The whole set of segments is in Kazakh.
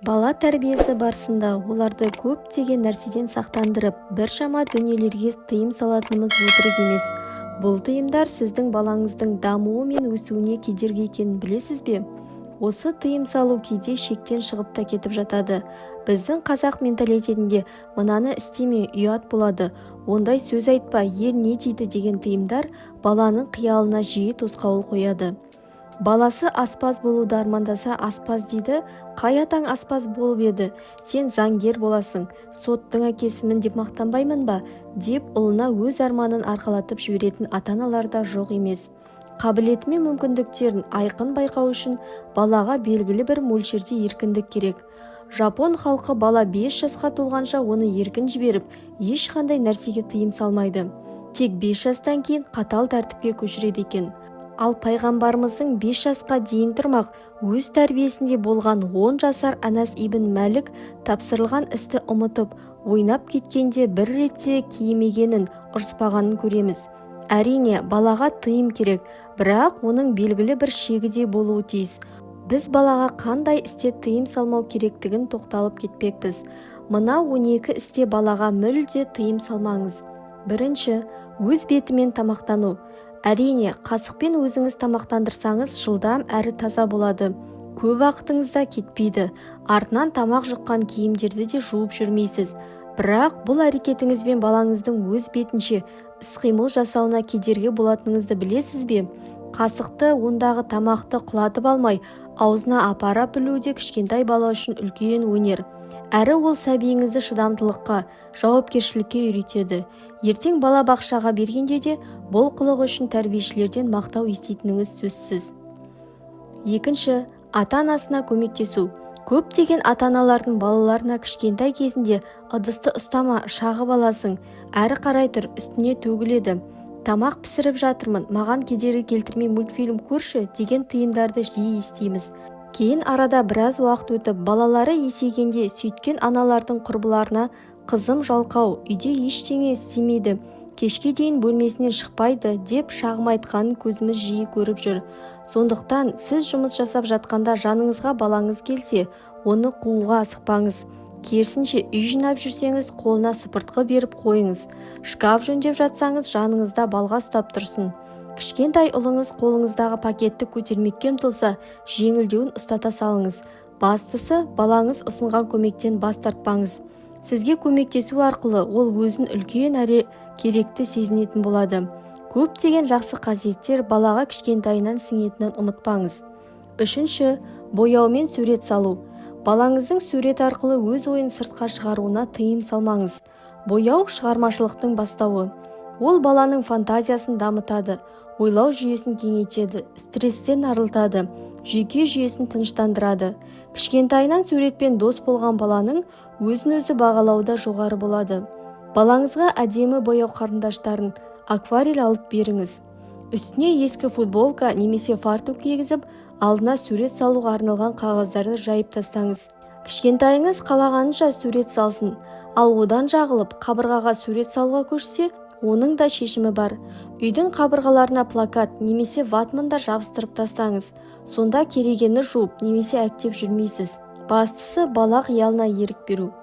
Бала тәрбиесі барысында оларды көптеген нәрседен сақтандырып, біршама дүниелерге тыйым салатынымыз өтірік емес. Бұл тыйымдар сіздің балаңыздың дамуы мен өсуіне кедергі екенін білесіз бе? Осы тыйым салу кейде шектен шығып та кетіп жатады. Біздің қазақ менталитетінде мынаны істеме, ұят болады, ондай сөз айтпа, ел не дейді деген тыйымдар баланың қиялына жиі тосқауыл қояды. Баласы аспаз болуды армандаса аспаз дейді, қай атаң аспаз болып еді, сен заңгер боласың, соттың әкесімін деп мақтанбаймын ба, деп ұлына өз арманын арқалатып жіберетін ата-аналар да жоқ емес. Қабілеті мен мүмкіндіктерін айқын байқау үшін балаға белгілі бір мөлшерде еркіндік керек. Жапон халқы бала 5 жасқа толғанша оны еркін жіберіп, ешқандай нәрсеге тыйым салмайды. Тек 5 жастан кейін қатал тәртіпке көшіреді екен. Ал пайғамбарымыздың 5 жасқа дейін тұрмақ өз тәрбиесінде болған 10 жасар Анас ибн Мәлік тапсырылған істі ұмытып, ойнап кеткенде бір ретте киімегенін, ұрыспағанын көреміз. Әрине, балаға тыйым керек, бірақ оның белгілі бір шегі де болуы тиіс. Біз балаға қандай істе тыйым салмау керектігін тоқталып кетпекпіз. Мына 12 істе балаға мүлде тыйым салмаңыз. Бірінші, өз бетімен тамақтану. Әрине, қасықпен өзіңіз тамақтандырсаңыз жылдам әрі таза болады. Көп уақытыңызда кетпейді. Артынан тамақ жұққан киімдерді де жуып жүрмейсіз. Бірақ бұл әрекетіңізбен балаңыздың өз бетінше іс-қимыл жасауына кедергі болатыныңызды білесіз бе? Қасықты ондағы тамақты құлатып алмай, аузына апара білу де кішкентай бала үшін үлкен өнер. Әрі ол сәбиіңізді шыдамдылыққа, жауапкершілікке үйретеді. Ертең бала бақшаға бергенде де бұл қылығы үшін тәрбиешілерден мақтау еститініңіз сөзсіз. Екінші, ата-анасына көмектесу. Көптеген ата-аналардың балаларына кішкентай кезінде ыдысты ұстама, шағып аласың, әрі қарай тұр, үстіне төгіледі. Тамақ пісіріп жатырмын, маған кедергі келтірмей мультфильм көрші деген тыйымдарды жиі естиміз. Кейін арада біраз уақыт өтіп, балалары есейгенде сөйткен аналардың құрбыларына қызым жалқау, үйде ештеңе істемейді, кешке дейін бөлмесінен шықпайды деп шағым айтқанын көзіміз жиі көріп жүр. Сондықтан сіз жұмыс жасап жатқанда жаныңызға балаңыз келсе, оны қууға асықпаңыз. Керісінше үй жинап жүрсеңіз, қолына сыпыртқы беріп қойыңыз. Шкаф жөндеп жатсаңыз, жаныңызда балға ұстап тұрсын. Кішкентай ұлыңыз қолыңыздағы пакетті көтермекке ұмтылса, жеңілдеуін ұстата салыңыз. Бастысы, балаңыз ұсынған көмектен бас тартпаңыз. Сізге көмектесу арқылы ол өзін үлкен әрі керекті сезінетін болады. Көптеген жақсы қасиеттер балаға кішкентайынан сіңетінін ұмытпаңыз. Үшінші, бояумен сурет салу. Балаңыздың сурет арқылы өз ойын сыртқа шығаруына тыйым салмаңыз. Бояу шығармашылықтың бастауы. Ол баланың фантазиясын дамытады, ойлау жүйесін кеңейтеді, стресстен арылтады, жүйке жүйесін тыныштандырады. Кішкентайынан суретпен дос болған баланың өзін-өзі бағалауда жоғары болады. Балаңызға әдемі бояу қарындаштарын, акварель алып беріңіз. Үстіне ескі футболка немесе фартук кигізіп, алдына сурет салуға арналған қағаздарды жайып тастаңыз. Кішкентайыңыз қалағанынша сурет салсын, ал одан жағылып қабырғаға сурет салуға көшсе, оның да шешімі бар. Үйдің қабырғаларына плакат немесе ватмандар жабыстырып тастаңыз. Сонда керегені жуып немесе әктеп жүрмейсіз. Бастысы бала қиялына ерік беру.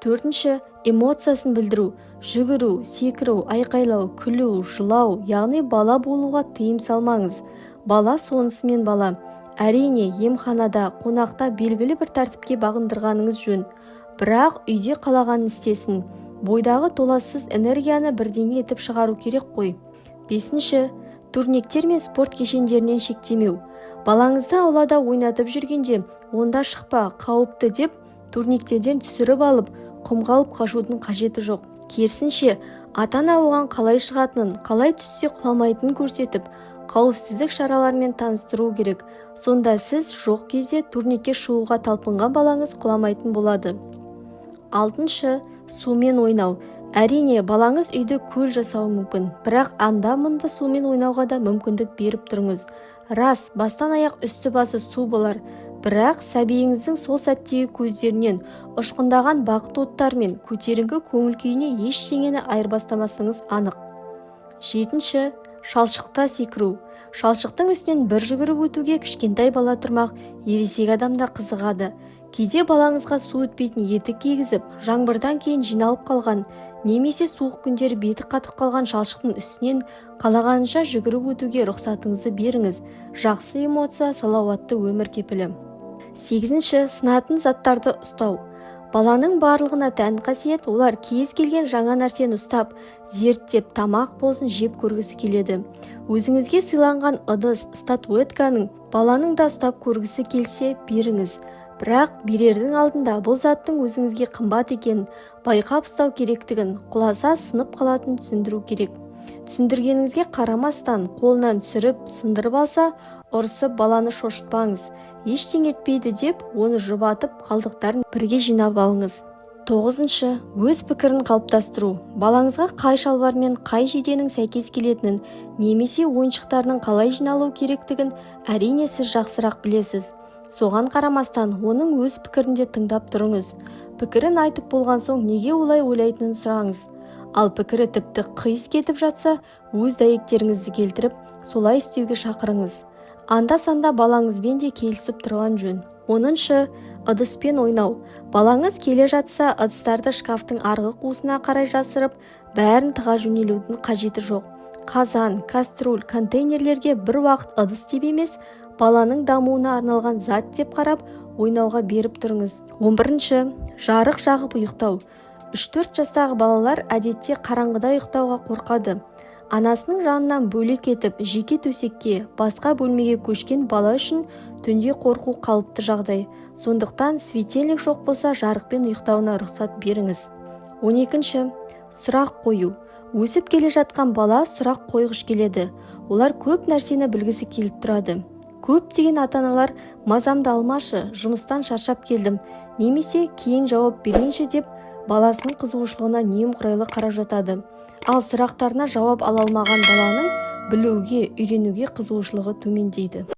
Төртінші, эмоциясын білдіру. Жүгіру, секіру, айқайлау, күлу, жылау, яғни бала болуға тыйым салмаңыз. Бала сонысымен бала. Әрине, емханада, қонақта белгілі бір тәртіпке бағындырғаныңыз жөн. Бірақ үйде қалағанын істесін. Бойдағы толассыз энергияны бірдеңе етіп шығару керек қой. Бесінші, турниктер мен спорт кешендерінен шектемеу. Балаңызды аулада ойнатып жүргенде, онда шықпа, қауіпті деп, турниктерден түсіріп алып, құмға алып қашудың қажеті жоқ. Керісінше, ата-ана оған қалай шығатынын, қалай түссе құламайтынын көрсетіп, қауіпсіздік шараларымен таныстыру керек. Сонда сіз жоқ кезде турникке шығуға талпынған балаңыз құламайтын болады. Алтыншы, сумен ойнау. Әрине, балаңыз үйді көл жасауы мүмкін, бірақ анда-мұнда сумен ойнауға да мүмкіндік беріп тұрыңыз. Рас, бастан аяқ үсті-басы су болар, бірақ сәбиіңіздің сол сәттегі көздерінен ұшқындаған бақыт оттарымен көтеріңкі көңіл күйіне ештеңені айырбастамасыңыз анық. Жетінші, шалшықта секіру. Шалшықтың үстінен бір жүгіріп өтуге кішкентай бала тұрмақ, ересек адам да қызығады. Кейде балаңызға су өтпейтін етік кигізіп, жаңбырдан кейін жиналып қалған, немесе суық күндері беті қатып қалған шалшықтың үстінен қалағанынша жүгіріп өтуге рұқсатыңызды беріңіз. Жақсы эмоция салауатты өмір кепілі. 8. Сынатын заттарды ұстау. Баланың барлығына тән қасиет, олар кез келген жаңа нәрсені ұстап, зерттеп, тамақ болсын жеп көргісі келеді. Өзіңізге сыйланған ыдыс, статуэтканың баланың да ұстап көргісі келсе, беріңіз. Бірақ берердің алдында бұл заттың өзіңізге қымбат екенін байқап ұстау керектігін, құласа сынып қалатынын түсіндіру керек. Түсіндіргеніңізге қарамастан қолынан түсіріп, сындырып алса, ұрысып баланы шошытпаңыз. Ештеңе етпейді деп, оны жұбатып, қалдықтарын бірге жинап алыңыз. 9. Өз пікірін қалыптастыру. Балаңызға қай шалбар мен қай жейденің сәйкес келетінін, немесе ойыншықтарының қалай жиналу керектігін әрине сіз жақсырақ білесіз. Соған қарамастан, оның өз пікірінде тыңдап тұрыңыз. Пікірін айтып болған соң, неге олай ойлайтынын сұраңыз. Ал пікірі тіпті қиыс кетіп жатса, өз дәйектеріңізді келтіріп, солай істеуге шақырыңыз. Анда-санда балаңызбен де келісіп тұрған жөн. 10. Ыдыспен ойнау. Балаңыз келе жатса, ыдыстарды шкафтың арғы қуысына қарай жасырып, бәрін тыға жөнелудің қажеті жоқ. Қазан, каструль, контейнерлерге бір уақыт ыдыс деп емес, баланың дамуына арналған зат деп қарап, ойнауға беріп тұрыңыз. 11. Жарық жағып ұйықтау. 3-4 жастағы балалар әдетте қараңғыда ұйықтауға қорқады. Анасының жанынан бөлек етіп, жеке төсекке, басқа бөлмеге көшкен бала үшін түнде қорқу қалыпты жағдай. Сондықтан светильник жоқ болса, жарықпен ұйықтауына рұқсат беріңіз. 12. Сұрақ қою. Өсіп келе жатқан бала сұрақ қойғыш келеді. Олар көп нәрсені білгісі келіп тұрады. Көптеген ата-аналар мазамды алмашы, жұмыстан шаршап келдім, немесе кейін жауап берейінші деп баласының қызығушылығына немқұрайлы қарап жатады. Ал сұрақтарына жауап ала алмаған баланың білуге, үйренуге қызығушылығы төмендейді.